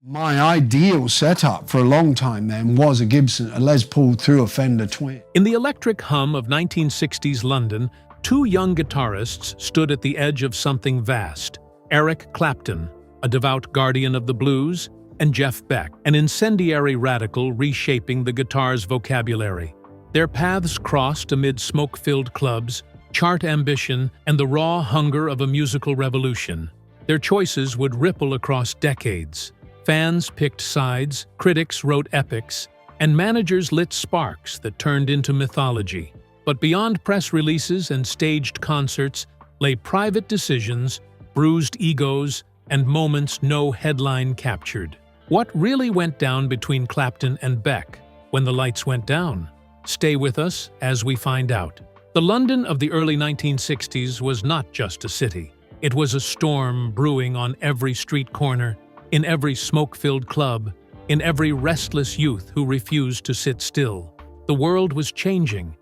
My ideal setup for a long time then was a Gibson, a Les Paul through a Fender Twin. In the electric hum of 1960s London, two young guitarists stood at the edge of something vast. Eric Clapton, a devout guardian of the blues, and Jeff Beck, an incendiary radical reshaping the guitar's vocabulary. Their paths crossed amid smoke-filled clubs, chart ambition, and the raw hunger of a musical revolution. Their choices would ripple across decades. Fans picked sides, critics wrote epics, and managers lit sparks that turned into mythology. But beyond press releases and staged concerts lay private decisions, bruised egos, and moments no headline captured. What really went down between Clapton and Beck when the lights went down? Stay with us as we find out. The London of the early 1960s was not just a city. It was a storm brewing on every street corner, in every smoke-filled club, in every restless youth who refused to sit still. The world was changing,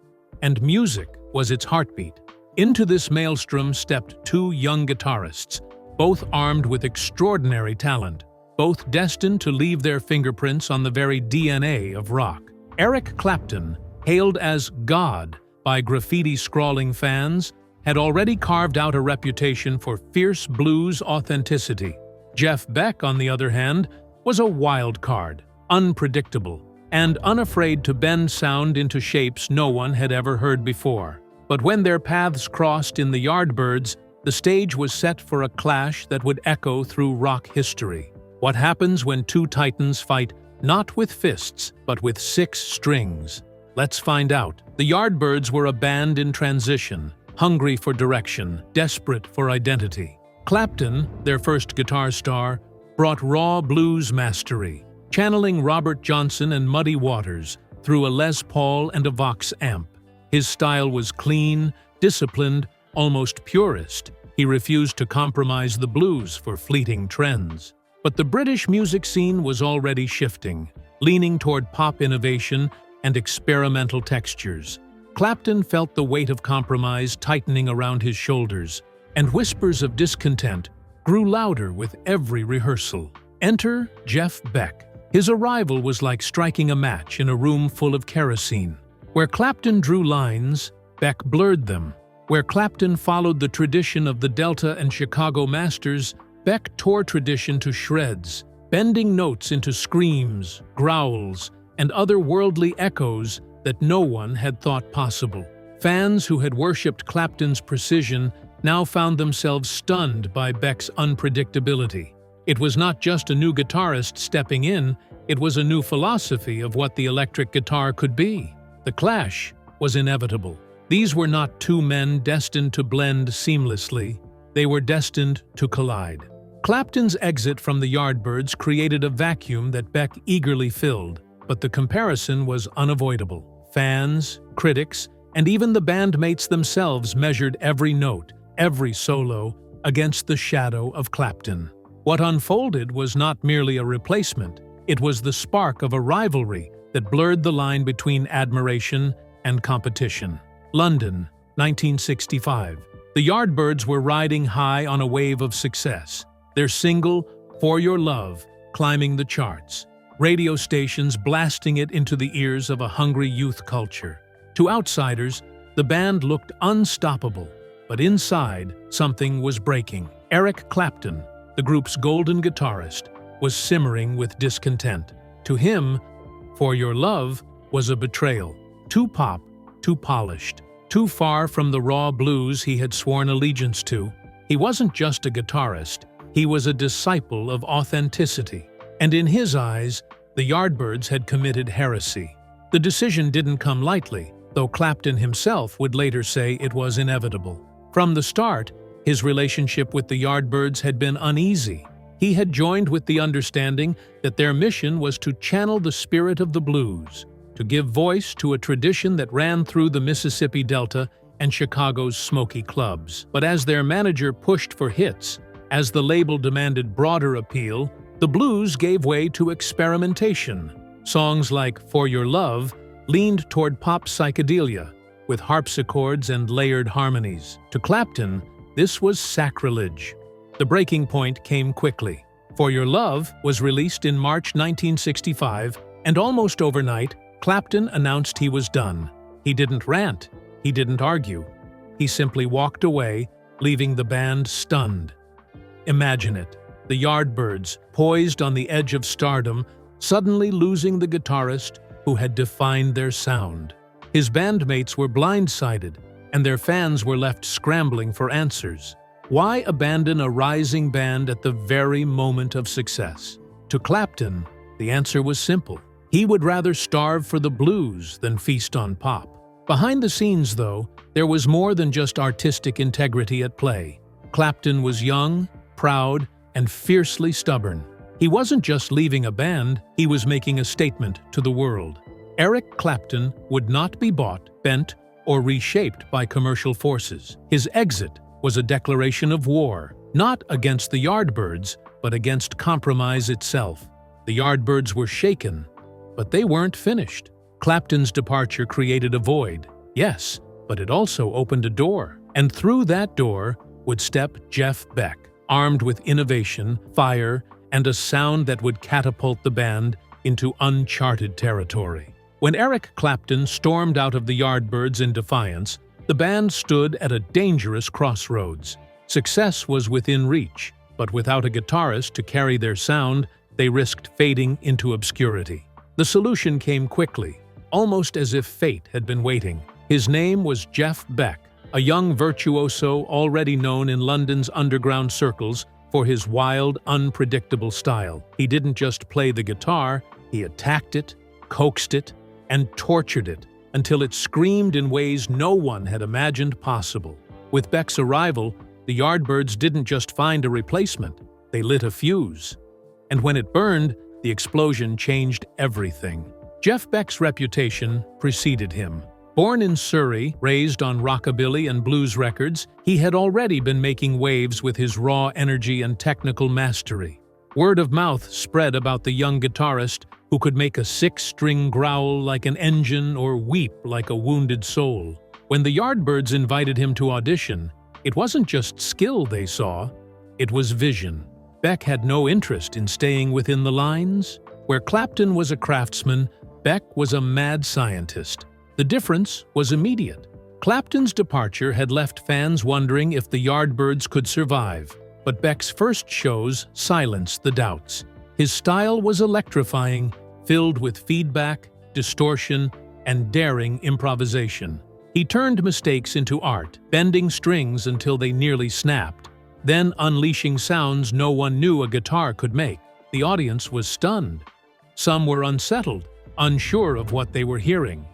and music was its heartbeat. Into this maelstrom stepped two young guitarists, both armed with extraordinary talent, both destined to leave their fingerprints on the very DNA of rock. Eric Clapton, hailed as God by graffiti-scrawling fans, had already carved out a reputation for fierce blues authenticity. Jeff Beck, on the other hand, was a wild card, unpredictable, and unafraid to bend sound into shapes no one had ever heard before. But when their paths crossed in the Yardbirds, the stage was set for a clash that would echo through rock history. What happens when two titans fight not with fists, but with 6 strings? Let's find out. The Yardbirds were a band in transition, hungry for direction, desperate for identity. Clapton, their first guitar star, brought raw blues mastery, channeling Robert Johnson and Muddy Waters through a Les Paul and a Vox amp. His style was clean, disciplined, almost purist. He refused to compromise the blues for fleeting trends. But the British music scene was already shifting, leaning toward pop innovation and experimental textures. Clapton felt the weight of compromise tightening around his shoulders, and whispers of discontent grew louder with every rehearsal. Enter Jeff Beck. His arrival was like striking a match in a room full of kerosene. Where Clapton drew lines, Beck blurred them. Where Clapton followed the tradition of the Delta and Chicago masters, Beck tore tradition to shreds, bending notes into screams, growls, and otherworldly echoes that no one had thought possible. Fans who had worshipped Clapton's precision now found themselves stunned by Beck's unpredictability. It was not just a new guitarist stepping in, it was a new philosophy of what the electric guitar could be. The clash was inevitable. These were not two men destined to blend seamlessly, they were destined to collide. Clapton's exit from the Yardbirds created a vacuum that Beck eagerly filled, but the comparison was unavoidable. Fans, critics, and even the bandmates themselves measured every note, every solo, against the shadow of Clapton. What unfolded was not merely a replacement, it was the spark of a rivalry that blurred the line between admiration and competition. London, 1965. The Yardbirds were riding high on a wave of success, their single, For Your Love, climbing the charts, radio stations blasting it into the ears of a hungry youth culture. To outsiders, the band looked unstoppable, but inside, something was breaking. Eric Clapton, the group's golden guitarist, was simmering with discontent. To him, For Your Love was a betrayal. Too pop, too polished, too far from the raw blues he had sworn allegiance to. He wasn't just a guitarist, he was a disciple of authenticity. And in his eyes, the Yardbirds had committed heresy. The decision didn't come lightly, though Clapton himself would later say it was inevitable. From the start, his relationship with the Yardbirds had been uneasy. He had joined with the understanding that their mission was to channel the spirit of the blues, to give voice to a tradition that ran through the Mississippi Delta and Chicago's smoky clubs. But as their manager pushed for hits, as the label demanded broader appeal, the blues gave way to experimentation. Songs like For Your Love leaned toward pop psychedelia, with harpsichords and layered harmonies. To Clapton, this was sacrilege. The breaking point came quickly. For Your Love was released in March 1965, and almost overnight, Clapton announced he was done. He didn't rant, he didn't argue. He simply walked away, leaving the band stunned. Imagine it, the Yardbirds, poised on the edge of stardom, suddenly losing the guitarist who had defined their sound. His bandmates were blindsided, and their fans were left scrambling for answers. Why abandon a rising band at the very moment of success? To Clapton, the answer was simple. He would rather starve for the blues than feast on pop. Behind the scenes, though, there was more than just artistic integrity at play. Clapton was young, proud, and fiercely stubborn. He wasn't just leaving a band, he was making a statement to the world. Eric Clapton would not be bought, bent, or reshaped by commercial forces. His exit was a declaration of war, not against the Yardbirds, but against compromise itself. The Yardbirds were shaken, but they weren't finished. Clapton's departure created a void, yes, but it also opened a door. And through that door would step Jeff Beck, armed with innovation, fire, and a sound that would catapult the band into uncharted territory. When Eric Clapton stormed out of the Yardbirds in defiance, the band stood at a dangerous crossroads. Success was within reach, but without a guitarist to carry their sound, they risked fading into obscurity. The solution came quickly, almost as if fate had been waiting. His name was Jeff Beck, a young virtuoso already known in London's underground circles for his wild, unpredictable style. He didn't just play the guitar, he attacked it, coaxed it, and tortured it until it screamed in ways no one had imagined possible. With Beck's arrival, the Yardbirds didn't just find a replacement, they lit a fuse. And when it burned, the explosion changed everything. Jeff Beck's reputation preceded him. Born in Surrey, raised on rockabilly and blues records, he had already been making waves with his raw energy and technical mastery. Word of mouth spread about the young guitarist who could make a six-string growl like an engine or weep like a wounded soul. When the Yardbirds invited him to audition, it wasn't just skill they saw, it was vision. Beck had no interest in staying within the lines. Where Clapton was a craftsman, Beck was a mad scientist. The difference was immediate. Clapton's departure had left fans wondering if the Yardbirds could survive, but Beck's first shows silenced the doubts. His style was electrifying, filled with feedback, distortion, and daring improvisation. He turned mistakes into art, bending strings until they nearly snapped, then unleashing sounds no one knew a guitar could make. The audience was stunned. Some were unsettled, unsure of what they were hearing.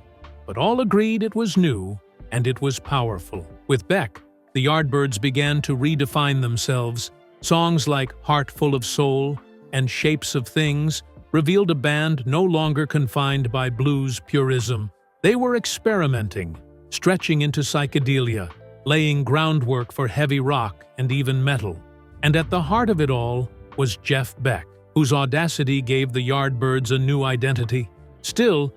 But all agreed it was new, and it was powerful. With Beck, the Yardbirds began to redefine themselves. Songs like Heart Full of Soul and Shapes of Things revealed a band no longer confined by blues purism. They were experimenting, stretching into psychedelia, laying groundwork for heavy rock and even metal. And at the heart of it all was Jeff Beck, whose audacity gave the Yardbirds a new identity. Still,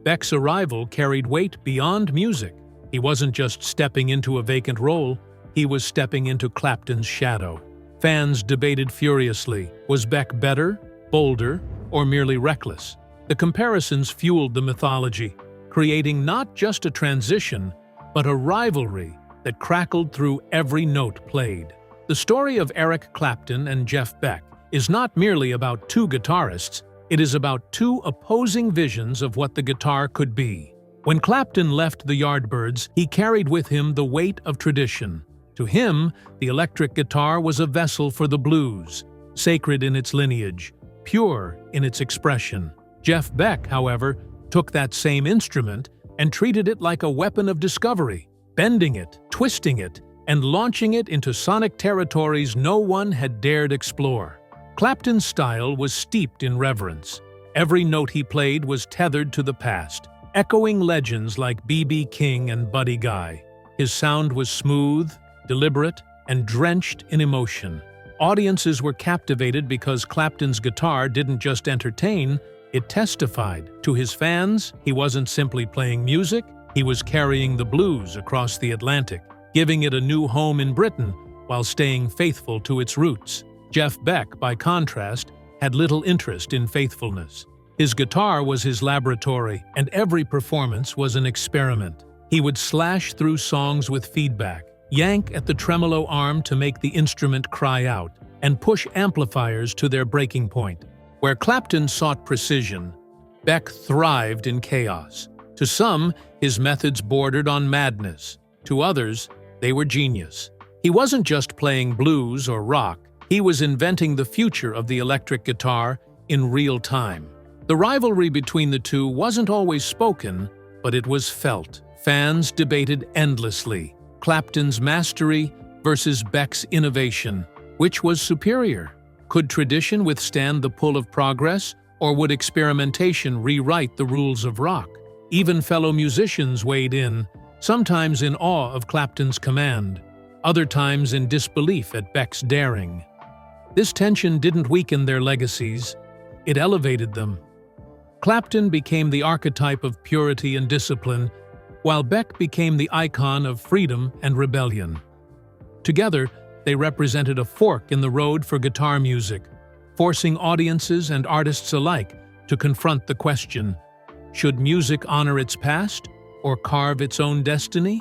Beck's arrival carried weight beyond music. He wasn't just stepping into a vacant role, he was stepping into Clapton's shadow. Fans debated furiously, was Beck better, bolder, or merely reckless? The comparisons fueled the mythology, creating not just a transition, but a rivalry that crackled through every note played. The story of Eric Clapton and Jeff Beck is not merely about two guitarists, it is about two opposing visions of what the guitar could be. When Clapton left the Yardbirds, he carried with him the weight of tradition. To him, the electric guitar was a vessel for the blues, sacred in its lineage, pure in its expression. Jeff Beck, however, took that same instrument and treated it like a weapon of discovery, bending it, twisting it, and launching it into sonic territories no one had dared explore. Clapton's style was steeped in reverence. Every note he played was tethered to the past, echoing legends like B.B. King and Buddy Guy. His sound was smooth, deliberate, and drenched in emotion. Audiences were captivated because Clapton's guitar didn't just entertain, it testified. To his fans, he wasn't simply playing music, he was carrying the blues across the Atlantic, giving it a new home in Britain while staying faithful to its roots. Jeff Beck, by contrast, had little interest in faithfulness. His guitar was his laboratory, and every performance was an experiment. He would slash through songs with feedback, yank at the tremolo arm to make the instrument cry out, and push amplifiers to their breaking point. Where Clapton sought precision, Beck thrived in chaos. To some, his methods bordered on madness. To others, they were genius. He wasn't just playing blues or rock, he was inventing the future of the electric guitar in real time. The rivalry between the two wasn't always spoken, but it was felt. Fans debated endlessly. Clapton's mastery versus Beck's innovation. Which was superior? Could tradition withstand the pull of progress, or would experimentation rewrite the rules of rock? Even fellow musicians weighed in, sometimes in awe of Clapton's command, other times in disbelief at Beck's daring. This tension didn't weaken their legacies, it elevated them. Clapton became the archetype of purity and discipline, while Beck became the icon of freedom and rebellion. Together, they represented a fork in the road for guitar music, forcing audiences and artists alike to confront the question, should music honor its past or carve its own destiny?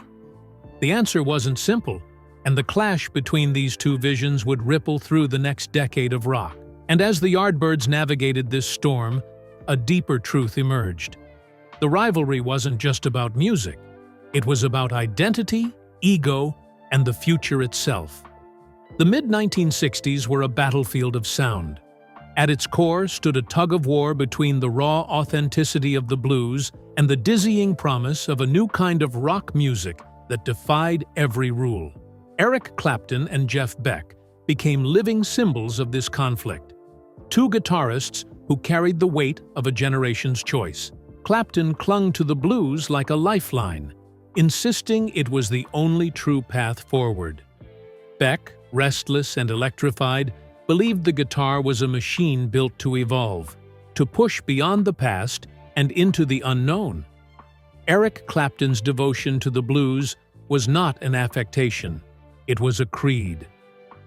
The answer wasn't simple, and the clash between these two visions would ripple through the next decade of rock. And as the Yardbirds navigated this storm, a deeper truth emerged. The rivalry wasn't just about music. It was about identity, ego, and the future itself. The mid-1960s were a battlefield of sound. At its core stood a tug-of-war between the raw authenticity of the blues and the dizzying promise of a new kind of rock music that defied every rule. Eric Clapton and Jeff Beck became living symbols of this conflict. Two guitarists who carried the weight of a generation's choice. Clapton clung to the blues like a lifeline, insisting it was the only true path forward. Beck, restless and electrified, believed the guitar was a machine built to evolve, to push beyond the past and into the unknown. Eric Clapton's devotion to the blues was not an affectation, it was a creed.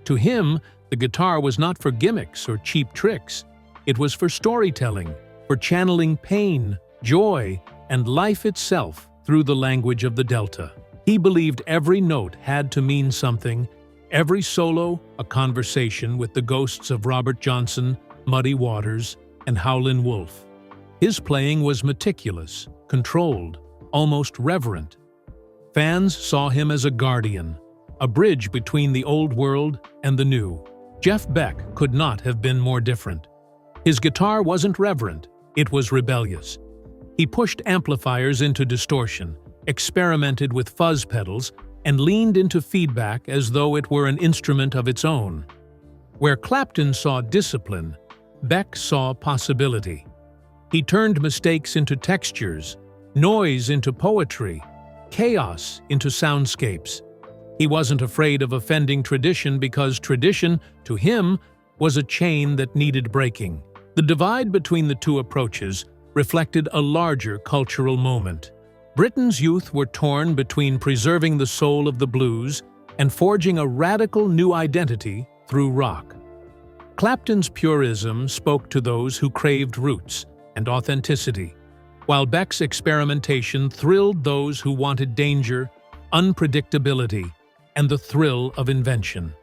To him, the guitar was not for gimmicks or cheap tricks. It was for storytelling, for channeling pain, joy, and life itself through the language of the Delta. He believed every note had to mean something, every solo a conversation with the ghosts of Robert Johnson, Muddy Waters, and Howlin' Wolf. His playing was meticulous, controlled, almost reverent. Fans saw him as a guardian, a bridge between the old world and the new. Jeff Beck could not have been more different. His guitar wasn't reverent, it was rebellious. He pushed amplifiers into distortion, experimented with fuzz pedals, and leaned into feedback as though it were an instrument of its own. Where Clapton saw discipline, Beck saw possibility. He turned mistakes into textures, noise into poetry, chaos into soundscapes. He wasn't afraid of offending tradition because tradition, to him, was a chain that needed breaking. The divide between the two approaches reflected a larger cultural moment. Britain's youth were torn between preserving the soul of the blues and forging a radical new identity through rock. Clapton's purism spoke to those who craved roots and authenticity, while Beck's experimentation thrilled those who wanted danger, unpredictability, and the thrill of invention.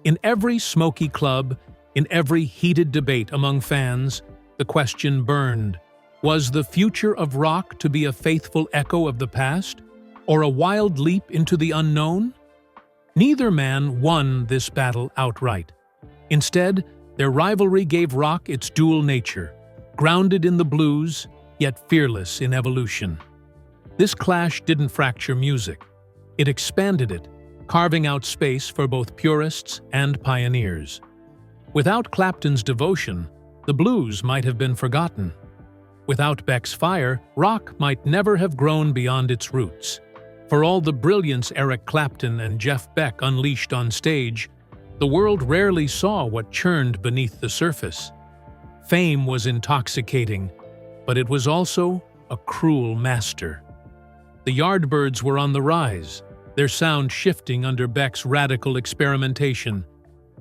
In every smoky club, in every heated debate among fans, the question burned: was the future of rock to be a faithful echo of the past, or a wild leap into the unknown? Neither man won this battle outright. Instead, their rivalry gave rock its dual nature, grounded in the blues, yet fearless in evolution. This clash didn't fracture music. It expanded it, carving out space for both purists and pioneers. Without Clapton's devotion, the blues might have been forgotten. Without Beck's fire, rock might never have grown beyond its roots. For all the brilliance Eric Clapton and Jeff Beck unleashed on stage, the world rarely saw what churned beneath the surface. Fame was intoxicating, but it was also a cruel master. The Yardbirds were on the rise, their sound shifting under Beck's radical experimentation.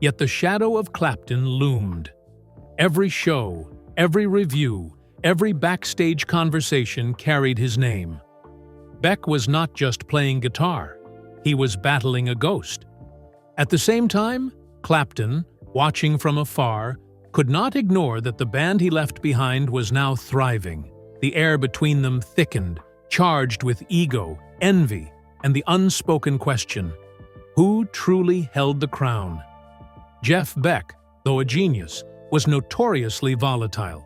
Yet the shadow of Clapton loomed. Every show, every review, every backstage conversation carried his name. Beck was not just playing guitar, he was battling a ghost. At the same time, Clapton, watching from afar, could not ignore that the band he left behind was now thriving. The air between them thickened, charged with ego, envy, and the unspoken question: who truly held the crown? Jeff Beck, though a genius, was notoriously volatile.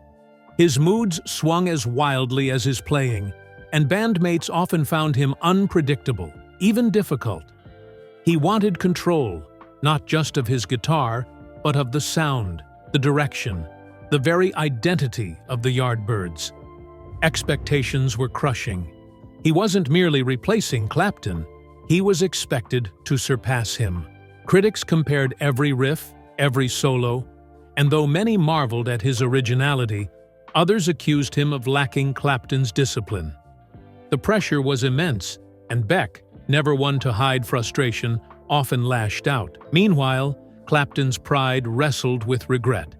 His moods swung as wildly as his playing, and bandmates often found him unpredictable, even difficult. He wanted control, not just of his guitar, but of the sound, the direction, the very identity of the Yardbirds. Expectations were crushing. He wasn't merely replacing Clapton, he was expected to surpass him. Critics compared every riff, every solo, and though many marveled at his originality, others accused him of lacking Clapton's discipline. The pressure was immense, and Beck, never one to hide frustration, often lashed out. Meanwhile, Clapton's pride wrestled with regret.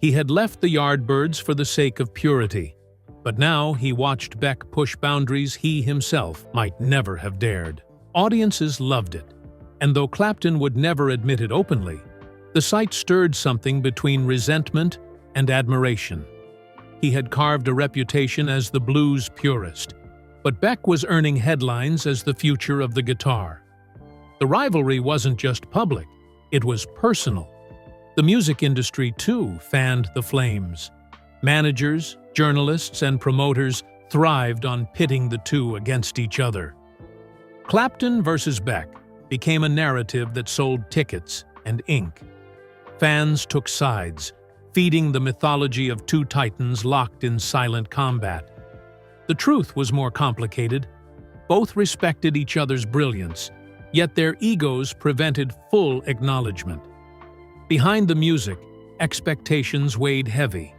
He had left the Yardbirds for the sake of purity, but now he watched Beck push boundaries he himself might never have dared. Audiences loved it, and though Clapton would never admit it openly, the sight stirred something between resentment and admiration. He had carved a reputation as the blues purist, but Beck was earning headlines as the future of the guitar. The rivalry wasn't just public, it was personal. The music industry, too, fanned the flames. Managers, journalists, and promoters thrived on pitting the two against each other. Clapton versus Beck became a narrative that sold tickets and ink. Fans took sides, feeding the mythology of two titans locked in silent combat. The truth was more complicated. Both respected each other's brilliance, yet their egos prevented full acknowledgement. Behind the music, expectations weighed heavy.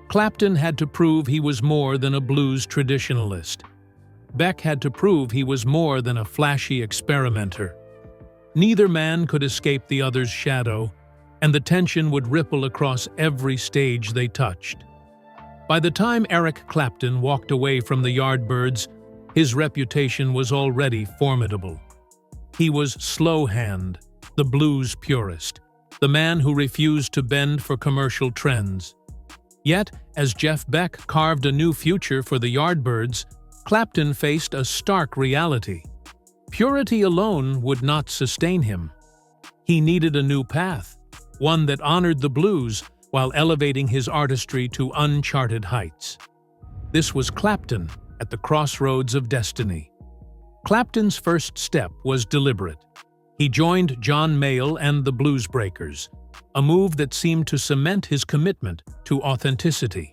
Clapton had to prove he was more than a blues traditionalist. Beck had to prove he was more than a flashy experimenter. Neither man could escape the other's shadow, and the tension would ripple across every stage they touched. By the time Eric Clapton walked away from the Yardbirds, his reputation was already formidable. He was Slowhand, the blues purist, the man who refused to bend for commercial trends. Yet, as Jeff Beck carved a new future for the Yardbirds, Clapton faced a stark reality. Purity alone would not sustain him. He needed a new path, one that honored the blues while elevating his artistry to uncharted heights. This was Clapton at the crossroads of destiny. Clapton's first step was deliberate. He joined John Mayall and the Blues Breakers, a move that seemed to cement his commitment to authenticity.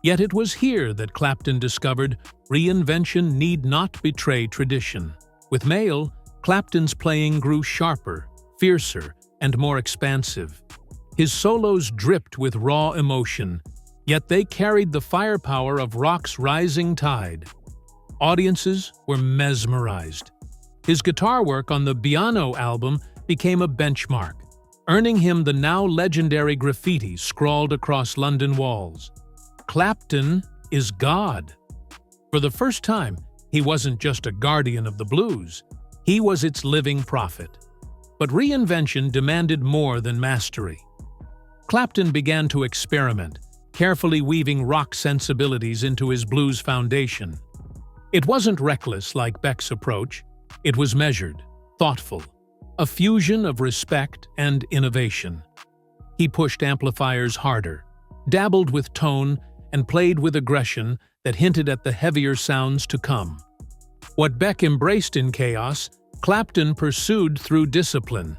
Yet it was here that Clapton discovered reinvention need not betray tradition. With Mayall, Clapton's playing grew sharper, fiercer, and more expansive. His solos dripped with raw emotion, yet they carried the firepower of rock's rising tide. Audiences were mesmerized. His guitar work on the Piano album became a benchmark, earning him the now legendary graffiti scrawled across London walls. Clapton is God. For the first time, he wasn't just a guardian of the blues, he was its living prophet. But reinvention demanded more than mastery. Clapton began to experiment, carefully weaving rock sensibilities into his blues foundation. It wasn't reckless like Beck's approach, it was measured, thoughtful, a fusion of respect and innovation. He pushed amplifiers harder, dabbled with tone, and played with aggression that hinted at the heavier sounds to come. What Beck embraced in chaos, Clapton pursued through discipline.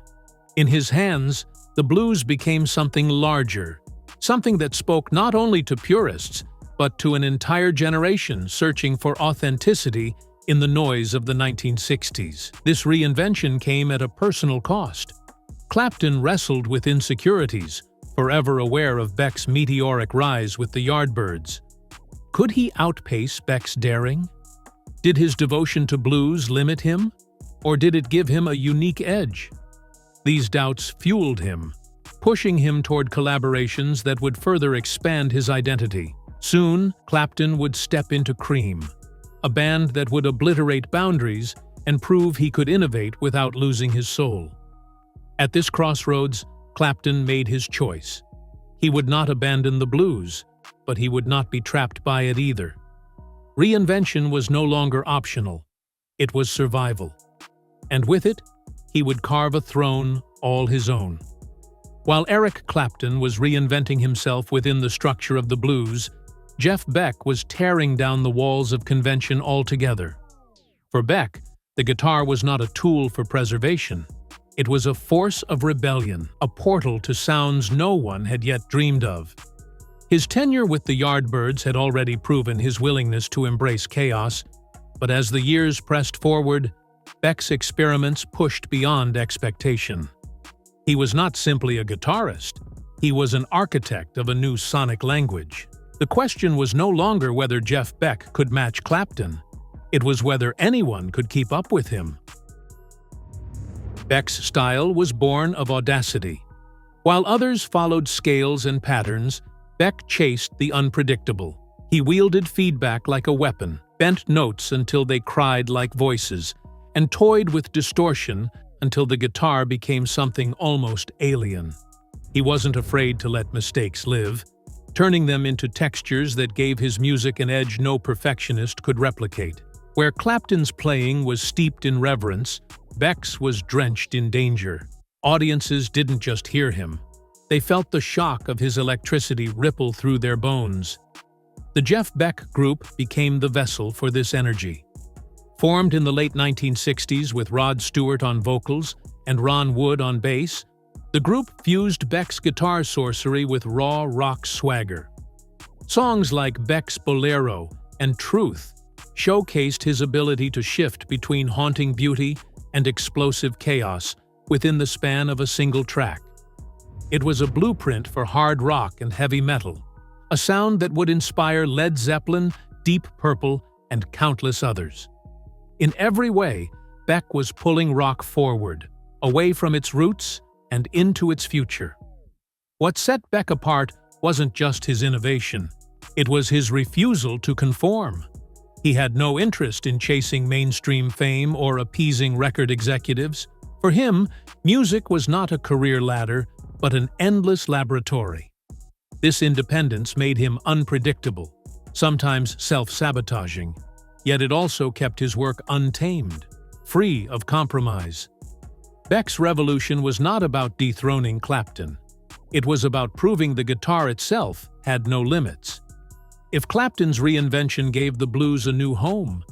In his hands, the blues became something larger, something that spoke not only to purists, but to an entire generation searching for authenticity in the noise of the 1960s. This reinvention came at a personal cost. Clapton wrestled with insecurities, forever aware of Beck's meteoric rise with the Yardbirds. Could he outpace Beck's daring? Did his devotion to blues limit him, or did it give him a unique edge? These doubts fueled him, pushing him toward collaborations that would further expand his identity. Soon, Clapton would step into Cream, a band that would obliterate boundaries and prove he could innovate without losing his soul. At this crossroads, Clapton made his choice. He would not abandon the blues, but he would not be trapped by it either. Reinvention was no longer optional. It was survival. And with it, he would carve a throne all his own. While Eric Clapton was reinventing himself within the structure of the blues, Jeff Beck was tearing down the walls of convention altogether. For Beck, the guitar was not a tool for preservation. It was a force of rebellion, a portal to sounds no one had yet dreamed of. His tenure with the Yardbirds had already proven his willingness to embrace chaos, but as the years pressed forward, Beck's experiments pushed beyond expectation. He was not simply a guitarist, he was an architect of a new sonic language. The question was no longer whether Jeff Beck could match Clapton, it was whether anyone could keep up with him. Beck's style was born of audacity. While others followed scales and patterns, Beck chased the unpredictable. He wielded feedback like a weapon, bent notes until they cried like voices, and toyed with distortion until the guitar became something almost alien. He wasn't afraid to let mistakes live, turning them into textures that gave his music an edge no perfectionist could replicate. Where Clapton's playing was steeped in reverence, Beck's was drenched in danger. Audiences didn't just hear him. They felt the shock of his electricity ripple through their bones. The Jeff Beck Group became the vessel for this energy. Formed in the late 1960s with Rod Stewart on vocals and Ron Wood on bass, the group fused Beck's guitar sorcery with raw rock swagger. Songs like Beck's Bolero and Truth showcased his ability to shift between haunting beauty and explosive chaos within the span of a single track. It was a blueprint for hard rock and heavy metal, a sound that would inspire Led Zeppelin, Deep Purple, and countless others. In every way, Beck was pulling rock forward, away from its roots and into its future. What set Beck apart wasn't just his innovation, it was his refusal to conform. He had no interest in chasing mainstream fame or appeasing record executives. For him, music was not a career ladder, but an endless laboratory. This independence made him unpredictable, sometimes self-sabotaging, yet it also kept his work untamed, free of compromise. Beck's revolution was not about dethroning Clapton. It was about proving the guitar itself had no limits. If Clapton's reinvention gave the blues a new home,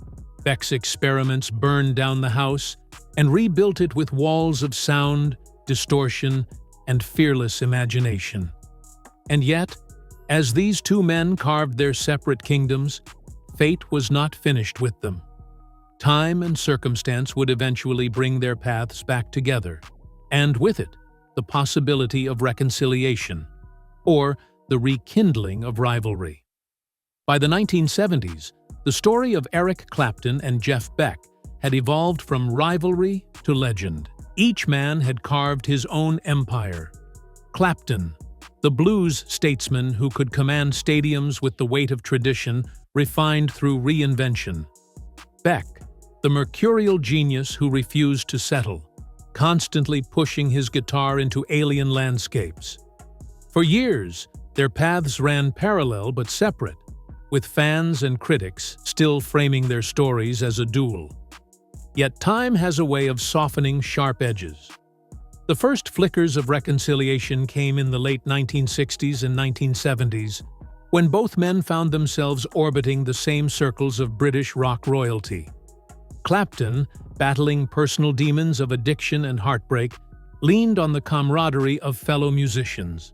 Beck's experiments burned down the house and rebuilt it with walls of sound, distortion, and fearless imagination. And yet, as these two men carved their separate kingdoms, fate was not finished with them. Time and circumstance would eventually bring their paths back together, and with it, the possibility of reconciliation, or the rekindling of rivalry. By the 1970s, the story of Eric Clapton and Jeff Beck had evolved from rivalry to legend. Each man had carved his own empire. Clapton, the blues statesman who could command stadiums with the weight of tradition refined through reinvention. Beck, the mercurial genius who refused to settle, constantly pushing his guitar into alien landscapes. For years, their paths ran parallel but separate, with fans and critics still framing their stories as a duel. Yet time has a way of softening sharp edges. The first flickers of reconciliation came in the late 1960s and 1970s, when both men found themselves orbiting the same circles of British rock royalty. Clapton, battling personal demons of addiction and heartbreak, leaned on the camaraderie of fellow musicians.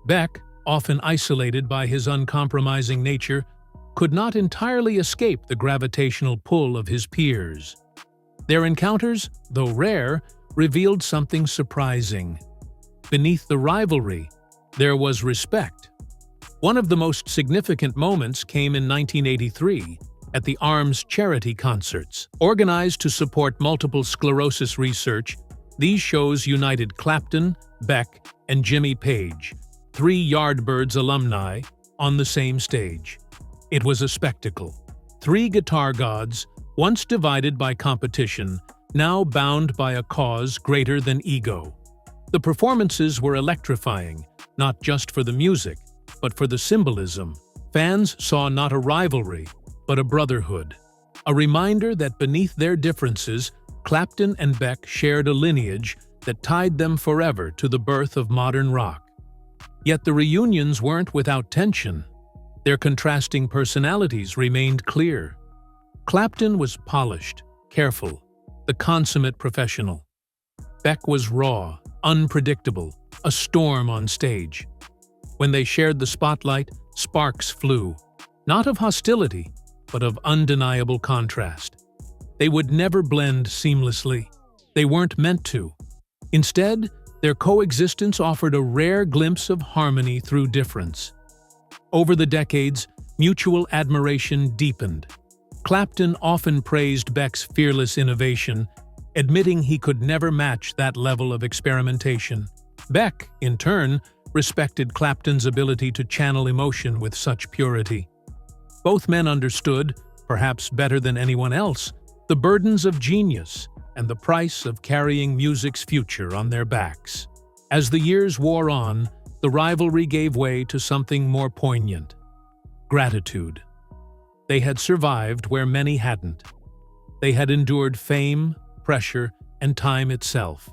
Beck, often isolated by his uncompromising nature, could not entirely escape the gravitational pull of his peers. Their encounters, though rare, revealed something surprising. Beneath the rivalry, there was respect. One of the most significant moments came in 1983 at the ARMS charity concerts. Organized to support multiple sclerosis research, These shows united Clapton, Beck, and Jimmy Page, three Yardbirds alumni, on the same stage. It was a spectacle. Three guitar gods, once divided by competition, now bound by a cause greater than ego. The performances were electrifying, not just for the music, but for the symbolism. Fans saw not a rivalry, but a brotherhood. A reminder that beneath their differences, Clapton and Beck shared a lineage that tied them forever to the birth of modern rock. Yet the reunions weren't without tension. Their contrasting personalities remained clear. Clapton was polished, careful, the consummate professional. Beck was raw, unpredictable, a storm on stage. When they shared the spotlight, sparks flew, not of hostility, but of undeniable contrast. They would never blend seamlessly. They weren't meant to. Instead, their coexistence offered a rare glimpse of harmony through difference. Over the decades, mutual admiration deepened. Clapton often praised Beck's fearless innovation, admitting he could never match that level of experimentation. Beck, in turn, respected Clapton's ability to channel emotion with such purity. Both men understood, perhaps better than anyone else, the burdens of genius and the price of carrying music's future on their backs. As the years wore on, the rivalry gave way to something more poignant: gratitude. They had survived where many hadn't. They had endured fame, pressure, and time itself.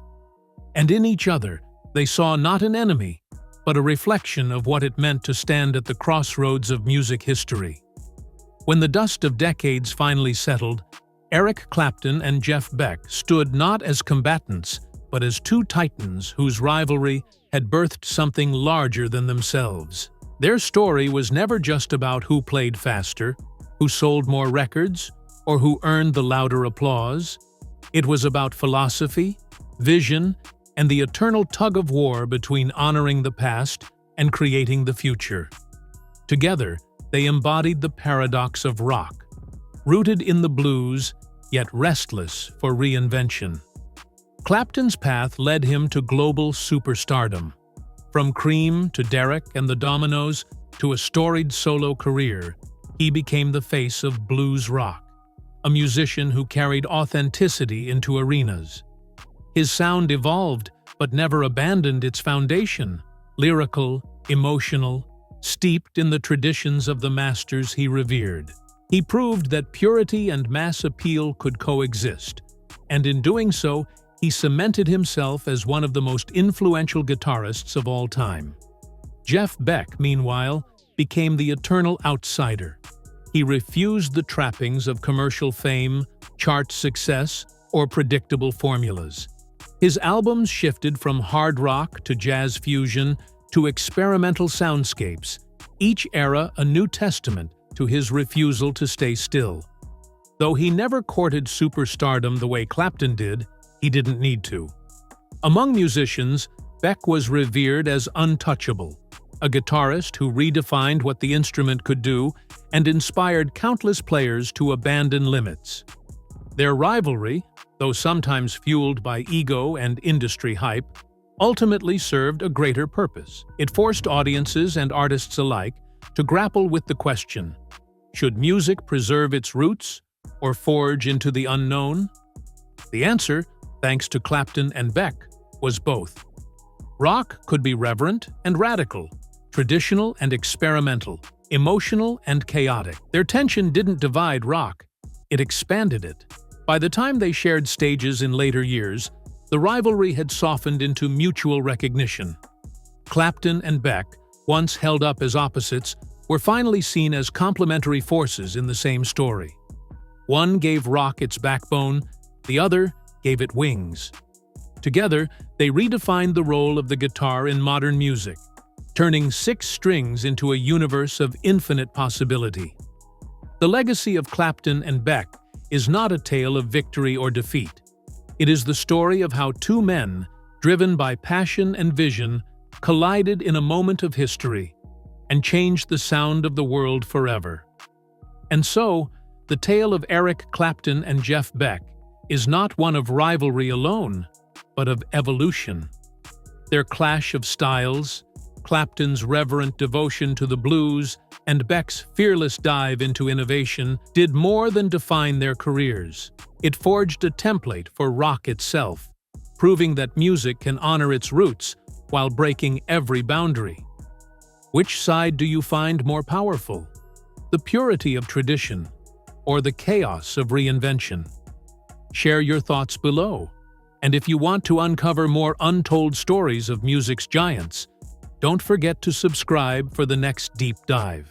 And in each other, they saw not an enemy, but a reflection of what it meant to stand at the crossroads of music history. When the dust of decades finally settled, Eric Clapton and Jeff Beck stood not as combatants, but as two titans whose rivalry had birthed something larger than themselves. Their story was never just about who played faster, who sold more records, or who earned the louder applause. It was about philosophy, vision, and the eternal tug-of-war between honoring the past and creating the future. Together, they embodied the paradox of rock, rooted in the blues, yet restless for reinvention. Clapton's path led him to global superstardom. From Cream to Derek and the Dominoes to a storied solo career, he became the face of blues rock, a musician who carried authenticity into arenas. His sound evolved, but never abandoned its foundation: lyrical, emotional, steeped in the traditions of the masters he revered. He proved that purity and mass appeal could coexist, and in doing so, he cemented himself as one of the most influential guitarists of all time. Jeff Beck, meanwhile, became the eternal outsider. He refused the trappings of commercial fame, chart success, or predictable formulas. His albums shifted from hard rock to jazz fusion to experimental soundscapes, each era a new testament to his refusal to stay still. Though he never courted superstardom the way Clapton did, he didn't need to. Among musicians, Beck was revered as untouchable, a guitarist who redefined what the instrument could do and inspired countless players to abandon limits. Their rivalry, though sometimes fueled by ego and industry hype, ultimately served a greater purpose. It forced audiences and artists alike to grapple with the question: should music preserve its roots or forge into the unknown? The answer, thanks to Clapton and Beck, was both. Rock could be reverent and radical, traditional and experimental, emotional and chaotic. Their tension didn't divide rock, it expanded it. By the time they shared stages in later years, the rivalry had softened into mutual recognition. Clapton and Beck, once held up as opposites, were finally seen as complementary forces in the same story. One gave rock its backbone, the other gave it wings. Together, they redefined the role of the guitar in modern music, turning 6 strings into a universe of infinite possibility. The legacy of Clapton and Beck is not a tale of victory or defeat. It is the story of how two men, driven by passion and vision, collided in a moment of history and changed the sound of the world forever. And so, the tale of Eric Clapton and Jeff Beck is not one of rivalry alone, but of evolution. Their clash of styles, Clapton's reverent devotion to the blues and Beck's fearless dive into innovation, did more than define their careers. It forged a template for rock itself, proving that music can honor its roots while breaking every boundary. Which side do you find more powerful? The purity of tradition or the chaos of reinvention? Share your thoughts below. And if you want to uncover more untold stories of music's giants, don't forget to subscribe for the next deep dive.